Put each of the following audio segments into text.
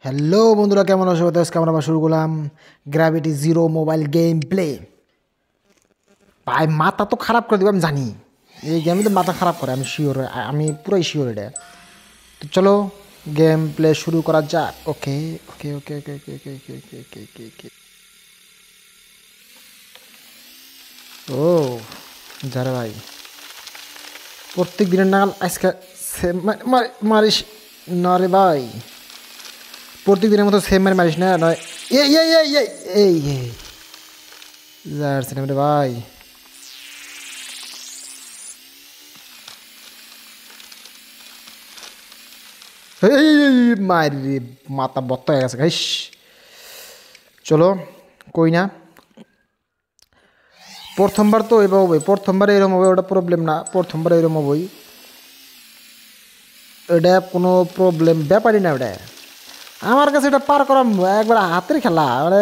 Hello বন্ধুরা, কেমন আছো? তো আজকে আমরা আবার শুরু করলাম gravity zero mobile game play. ভাই মাথা তো খারাপ করে দেবে, আমি জানি এই গেমে তো মাথা খারাপ করে, আমি শিওর, আমি পুরাই শিওর এটা। তো চলো গেম প্লে শুরু করা যাক। ওকে ওকে ওকে ওকে ওকে ওকে ওকে ওকে ওকে ওকে ওকে। ও যারে ভাই, প্রত্যেক দিনের নাগাল আজকে মারিস না রে ভাই, প্রত্যেক দিনের মতো সেম মারিস না, নয় এই এই এই এই এই এই যার সিনেমা রে ভাই। এই মারি মাথা বত্ত হয়ে গেছে গাইস। চলো কই না, প্রথমবার তো এবার হবে, প্রথমবার এরম হবে, ওটা প্রবলেম না, প্রথমবার এরম হবই, এটা কোনো প্রবলেম ব্যাপারই না। ওটা আমার কাছে এটা পার করা একবার হাতের খেলা, মানে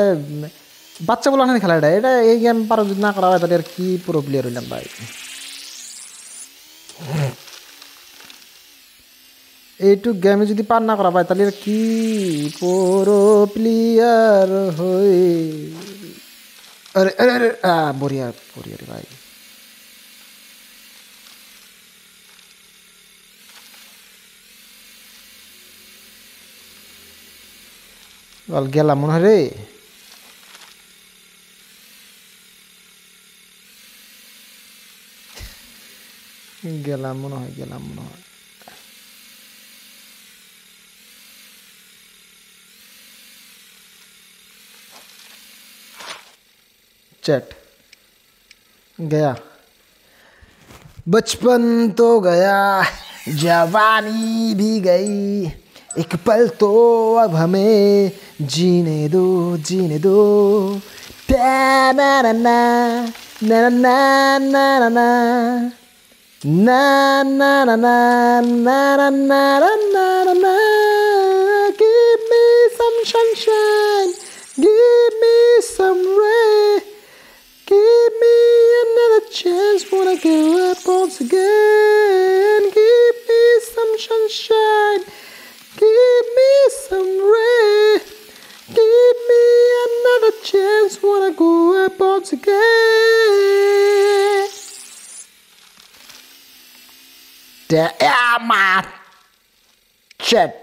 বাচ্চা বলার খেলা। এটা এটা এই গেম পার যদি না করা হয় তাহলে আর কি পুরো প্লেয়ার হইলাম ভাই। এইটুক গেমে যদি পার না করা ভাই তাহলে আর কি পুরো প্লেয়ার হয়ে। अरे अरे अरे बोरिया बोरिया रे भाई। বল গেলাম মনে হয় রে, গেলাম মনে হয়, গেলাম মনে হয়। चैट गया, बचपन तो गया, जवानी भी गई, एक पल तो अब हमें जीने दो, जीने दो। ना ना ना ना ना ना ना ना ना ना ना ना ना ना ना ना ना। Give me some sunshine, give me some rain, give me another chance, wanna go up once again. Give me some sunshine, give me some rain, give me another chance, wanna go up once again. Damn my chat.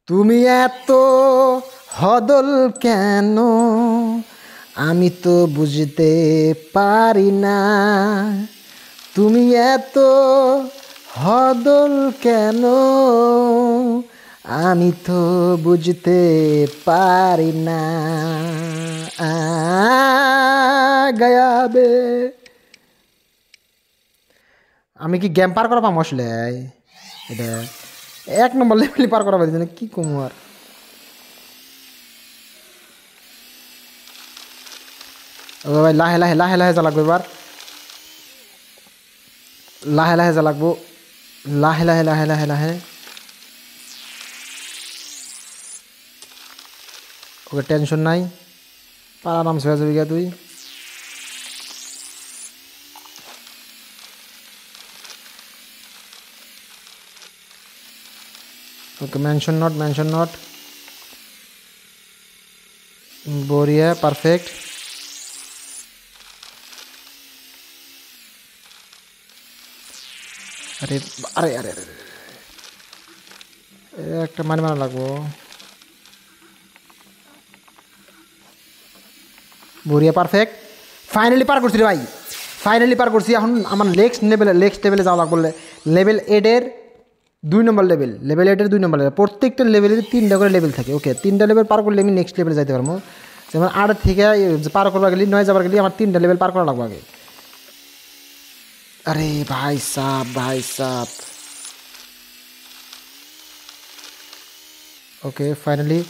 তুমি এত হদল কেন, আমি তো বুঝতে পারি না। তুমি এত হদল কেন, আমি তো বুঝতে পারি না। গয়া বে, আমি কি গেম পার করা পাম আসলে? এটা এক নম্বর লেভেলে পার করা পারি কি কুমার। ও ভাই লাহে লাহে লাহে লাহে যা লাগবে, এবার লাহে লাহে যা লাগবো, লাহে লাহে লাহে লাহে লাহে। ওকে টেনশন নাই, পার আরামসে হয়ে যাবি গা তুই। ओके मेंशन नॉट बोरिया परफेक्ट। अरे अरे अरे अरे একটা মারি মারা লাগবো। बोरिया परफेक्ट, ফাইনালি পার করছি রে ভাই, ফাইনালি পার করছি। এখন আমার নেক্সট লেভেলে যাওয়া লাগবে, লেভেল 8 এর 2 নম্বর লেভেল, লেভেল 8 এর 2 নম্বর লেভেল। প্রত্যেকটা লেভেলের 3টা করে লেভেল থাকে। ওকে 3টা লেভেল পার করলে আমি নেক্সট লেভেলে যাইতে পারবো। যেমন 8 থেকে পার করবার গেলে 9 যাবার গেলে আমার 3টা লেভেল পার করা লাগবে আগে। अरे भाई साहब, भाई साहब। ओके फाइनली,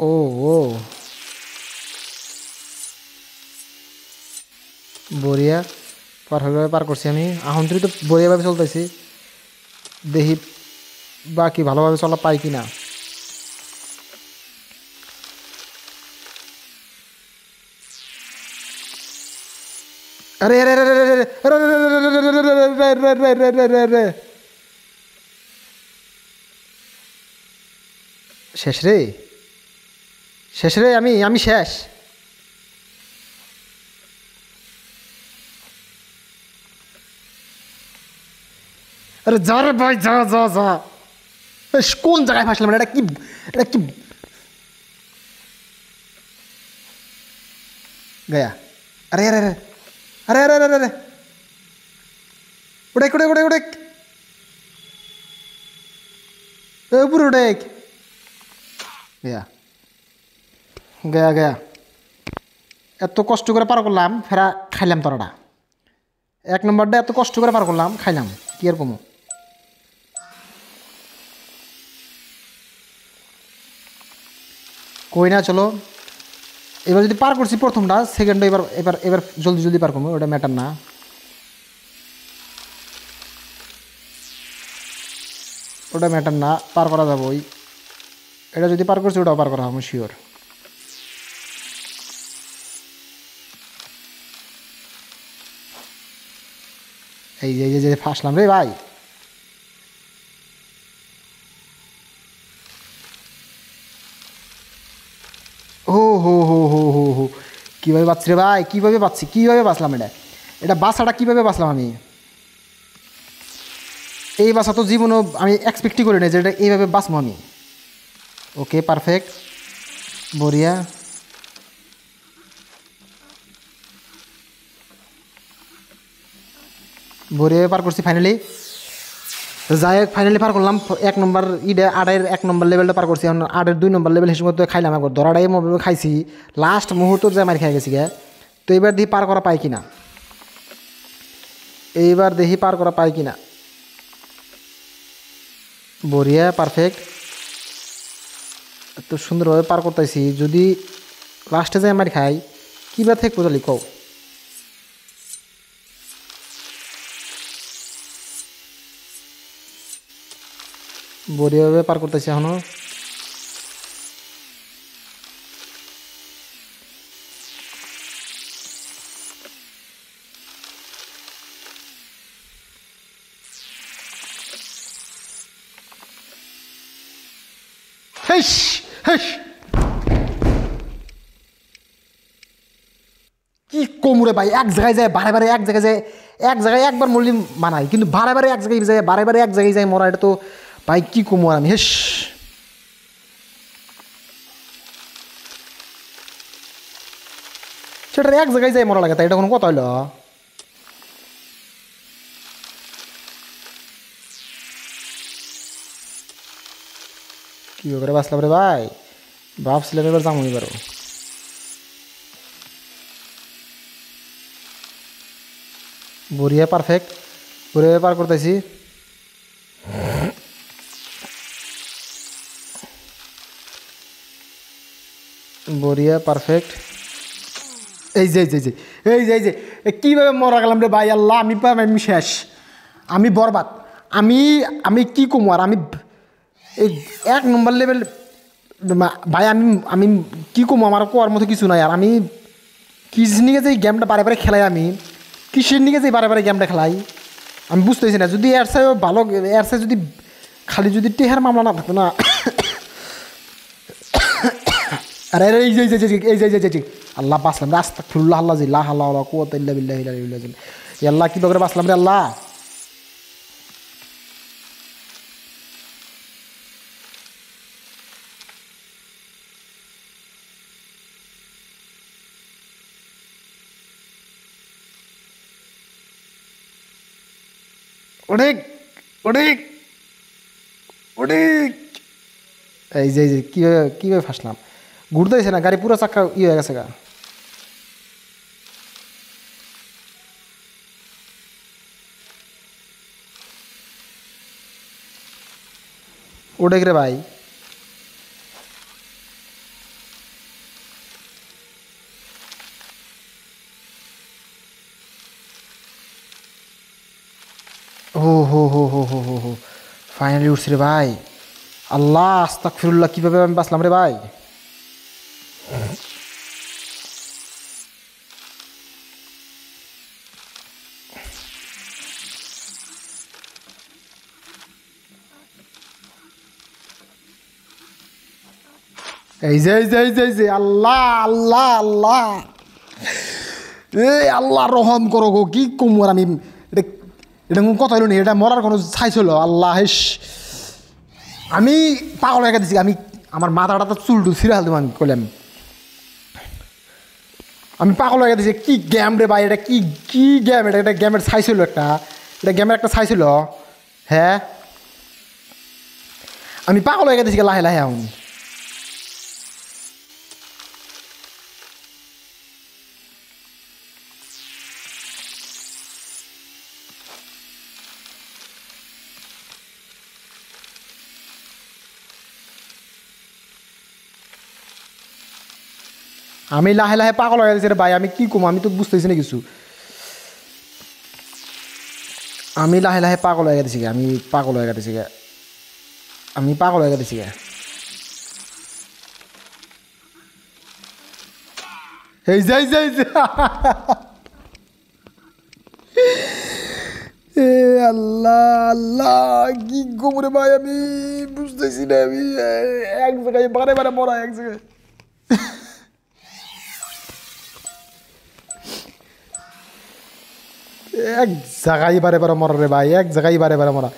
ओ ओ বরিয়া পারফেক্টভাবে পার করছি আমি। এখন তুই তো বরিয়াভাবে চলতেছি, দেখি বাকি ভালোভাবে চলা পাই কি না। अरे अरे अरे अरे अरे अरे अरे अरे अरे अरे अरे अरे अरे শেষ রে, শেষ রে, আমি আমি শেষ। আরে যা রে ভাই, যা যা যা। কোন জায়গায় ফাঁসলাম? এটা কি, এটা কি গয়া? আরে আরে আরে আরে আরে আরে আরে, উড়ে উড়ে উড়ে উড়ে, উপরে উড়ে গয়া গয়া গয়া। এত কষ্ট করে পার করলাম, ফেরা খাইলাম তোরাটা। 1 নম্বরটা এত কষ্ট করে পার করলাম, খাইলাম, কি আর কমো। কই না, চলো এবার যদি পার করছি প্রথমটা, সেকেন্ডটা এবার এবার এবার জলদি জলদি পার করবো, ওটা ম্যাটার না, ওটা ম্যাটার না, পার করা যাবো। ওই এটা যদি পার করছি, ওটাও পার করা হবে শিওর। এই যে যে ফাঁসলাম রে ভাই। ও হো হো হো হো হো, কীভাবে বাঁচছি রে ভাই, কীভাবে বাঁচছি, কীভাবে বাঁচলাম? এটা এটা বাসাটা কীভাবে বাঁচলাম আমি? এই বাসা তো জীবনও আমি এক্সপেক্টই করি না যে এটা এইভাবে বাঁচবো আমি। ওকে, পারফেক্ট, বড়িয়া। বড়িয়া পার করছি ফাইনালি। যাই হোক, ফাইনালি পার করলাম। 1 নম্বর ইডে 8-এর 1 নম্বর লেভেলটা পার করছি। এখন 8-এর 2 নম্বর লেভেল হিসেবে তো খাইলাম, একবার ধরাটাই মোবাইল খাইছি, লাস্ট মুহূর্ত যে মারি খাই গেছি গে। তো এইবার দেখি পার করা পাই কিনা, এইবার দেখি পার করা পাই কিনা। বড়িয়া, পারফেক্ট, এত সুন্দরভাবে পার করতেছি। যদি লাস্টে যে মারি খাই, কী বা থেকে বোঝালি কও। বড়িয়াভাবে পার করতেছি এখনো। হেস হেস, কি কমুরে ভাই, এক জায়গায় যায় বারে বারে, এক জায়গায় যায়, এক জায়গায় একবার মরলি মানাই, কিন্তু বারে বারে এক জায়গায় যায়, বারে বারে এক জায়গায় যায় মরা, এটা তো ভাই কি কমু আর আমি। হেস, সেটা এক জায়গায় যায় মরা লাগে, তাই এটা কোনো কথা হইল? কি করে বাঁচলাম রে ভাই, ভাবছিলাম এবার যাবো এবারও। বড়িয়া, পারফেক্ট, বড়িয়া পার করতেছি। বড়িয়া, পারফেক্ট। এই যে এই যে এই যে এই যে কীভাবে মরা গেলাম রে ভাই, আল্লাহ, আমি শেষ, আমি বরবাদ, আমি আমি কি কমু আর আমি। এই 1 নম্বর লেভেল ভাই, আমি আমি কী কমু, আমার কোয়ার মতো কিছু নাই। আর আমি কিসের নিয়ে যে এই গেমটা বারে বারে খেলাই, আমি কিসের নিয়ে যে বারে বারে গেমটা খেলাই আমি বুঝতেছি না। যদি এর সাথে ভালো, এর সাথে যদি খালি যদি টেহার মামলা না থাকতো না। আরে এই যে এই যে আল্লাহ, বাঁচলাম রে, আস্তাগফিরুল্লাহ, আল্লাহ জি লা হাওলা ওয়ালা কুওয়াতা ইল্লা বিল্লাহিল আলিয়্যিল আযীম। আল্লাহ, কি করে বাঁচলাম রে আল্লাহ। অনেক অনেক অনেক। এই যে কীভাবে কীভাবে ফাঁসলাম, ঘুরতেছে না গাড়ি, পুরো চাক্কা হয়ে গেছে গা। ওটা রে ভাই, ও হো হো হো হো হো হো, ফাইনালি উঠছে রে ভাই। আল্লাহ, আস্তাগফিরুল্লাহ, কীভাবে আমি বাঁচলাম রে ভাই। এই যে আল্লাহ আল্লাহ আল্লাহ আল্লাহ রহম করো গো কি কমর আমি এটা এটা কোনো কথা হলো নি এটা মরার কোনো চাইছিল আল্লাহ হেস আমি পাগল হয়ে গেছি আমি আমার মাথাটা তো চুল টুল ছিঁড়ে হালতাম আমি করলাম আমি পাগল হয়ে গেছি কি গেম রে ভাই এটা কি কি গেম এটা একটা গেমের চাইছিল এটা গেমের একটা চাইছিল হ্যাঁ আমি পাগল হয়ে গেছি লাহে লাহে এখন আমি লাহে লাহে পাগল হয়ে গেছি রে ভাই আমি কি কম আমি তো বুঝতেছি না কিছু আমি লাহে লাহে পাগল হয়ে গেছি আমি পাগল হয়ে গেছি আমি পাগল হয়ে গেছি এই যাই যাই এ আল্লাহ আল্লাহ কি কম রে ভাই আমি বুঝতেছি না আমি এক জায়গায় বারে বারে মরা এক জায়গায় এক জায়গায় বারে বারে মরা রে ভাই এক জায়গায় বারে বারে মরা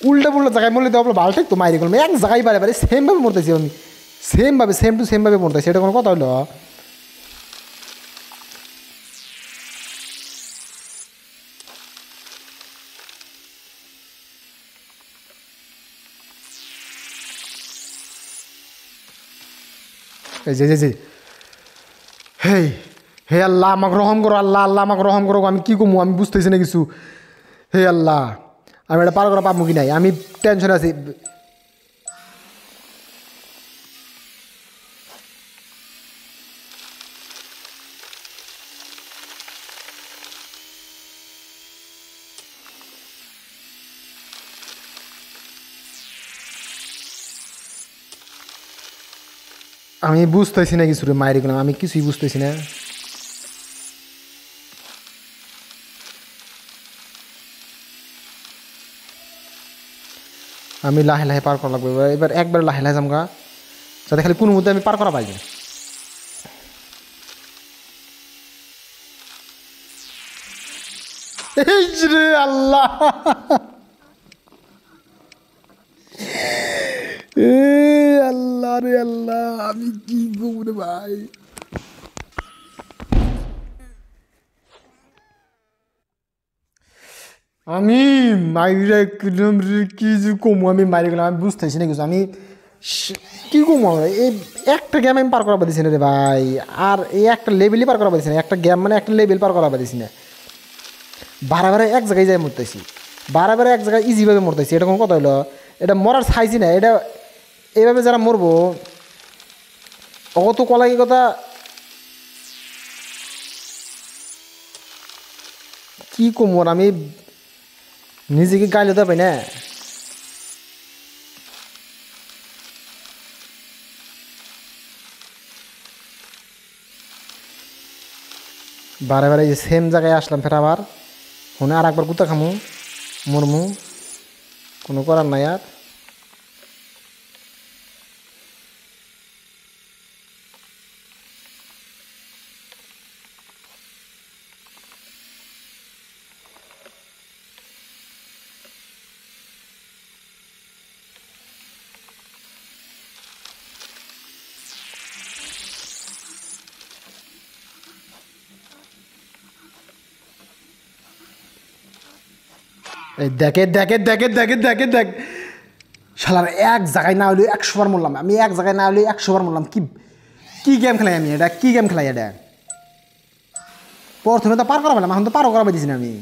উল্টা পুল্টা জায়গায় মরলে তো আপনার ভালো তো মাইরে গেলাম এক জায়গায় বারে বারে সেমভাবে মরতেছি আমি সেমভাবে সেম টু সেমভাবে মরতেছি এটা কোনো কথা হলো এই যে হেই হে আল্লাহ আমাকে রহম করো আল্লাহ আল্লাহ আমাকে রহম করো আমি কী কমু আমি বুঝতেছি না কিছু হে আল্লাহ আমি এটা পার করা পাবো কি নাই আমি টেনশনে আছি আমি বুঝতেছি না কিছু রে মায়ের গেলাম আমি কিছুই বুঝতেছি না আমি লাহে লাহে পার করা লাগবে এবার একবার লাহে লাহে যামগা যাতে খালি কোনো মধ্যে আমি পার করা পাইনি রে আল্লাহ আল্লাহ রে আল্লাহ আমি কি করবো রে ভাই আমি মাইরে গেলাম রে কি যে কমু আমি মাইরে গেলাম আমি বুঝতেছি না কিছু আমি কি কমু এই একটা গেম আমি পার করা পারছি না রে ভাই আর এই একটা লেভেলই পার করা পারছি না একটা গেম মানে একটা লেভেল পার করা পারছি না বারে এক জায়গায় যাই মরতেছি বারে এক জায়গায় ইজিভাবে মরতেছি এটা কোনো কথা হলো এটা মরার চাইছি না এটা এইভাবে যারা মরবো অত কলাকি কথা কি কমর আমি নিজেকে গাইলে তো পাই না বারে বারে সেম জায়গায় আসলাম ফের আবার শুনে আর একবার গুতা খামু মরমু কোনো করার নাই আর এই দেখে দেখে দেখে দেখে দেখে দেখ শালার এক জায়গায় না হলে 100 বার মরলাম আমি এক জায়গায় না হলে 100 বার মরলাম কি কি গেম খেলাই আমি এটা কি গেম খেলাই এটা প্রথমে তো পার করা পেলাম এখন তো পারও করা পাইছি না আমি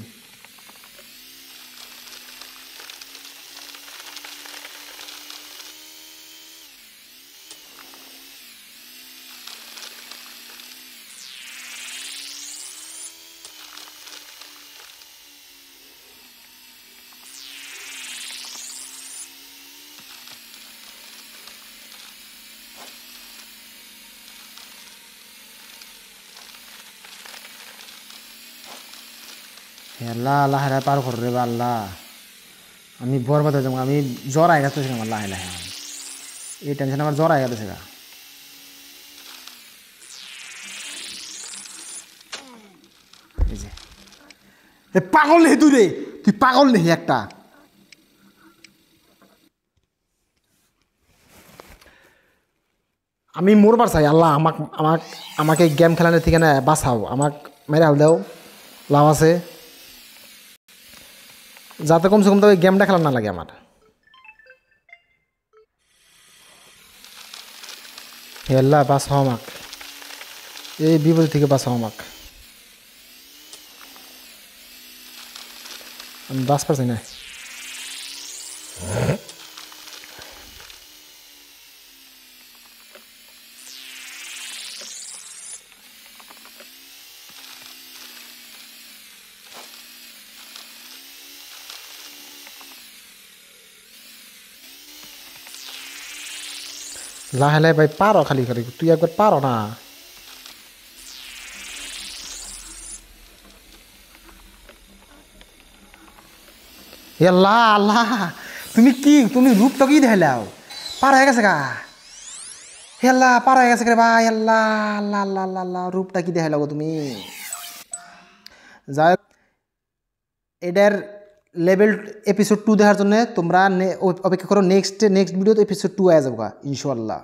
আল্লাহ লাহে লাহে পার করো রে বা আল্লাহ আমি বরবাদ হয়ে যাবো আমি জ্বর আয় গেছে আমার লাহে লাহে এই টেনশন আমার জ্বর আয় গেছে এ পাগল নেই তুই রে, তুই পাগল নেই একটা। আমি মরবার চাই, আল্লাহ আমাকে গেম খেলানোর থেকে না বাঁচাও, আমাকে মেরে হাল দাও, লাভ আছে, যাতে কমসে কম তো ওই গেমটা খেলা না লাগে আমার। হে আল্লাহ বাঁচাও আমাক, এই বিপদ থেকে বাঁচাও আমাক, আমি বাঁচ পারছি না। লাহে লাহে ভাই পারো, খালি খালি তুই একবার পারো না। আল্লাহ আল্লাহ, তুমি রূপটা কি দেখাইলাও, পার হয়ে গেছে গা। হে আল্লাহ পার হয়ে গেছে রে ভাই, আল্লাহ আল্লাহ আল্লাহ আল্লাহ আল্লাহ, রূপটা কি দেখাইলাও গো তুমি। যাই হোক, এটার লেভেল এপিসোড 2 দেখার জন্য তোমরা অপেক্ষা করো, নেক্সট ভিডিওতে এপিসোড 2 আয়া যাবো ইনশাআল্লাহ।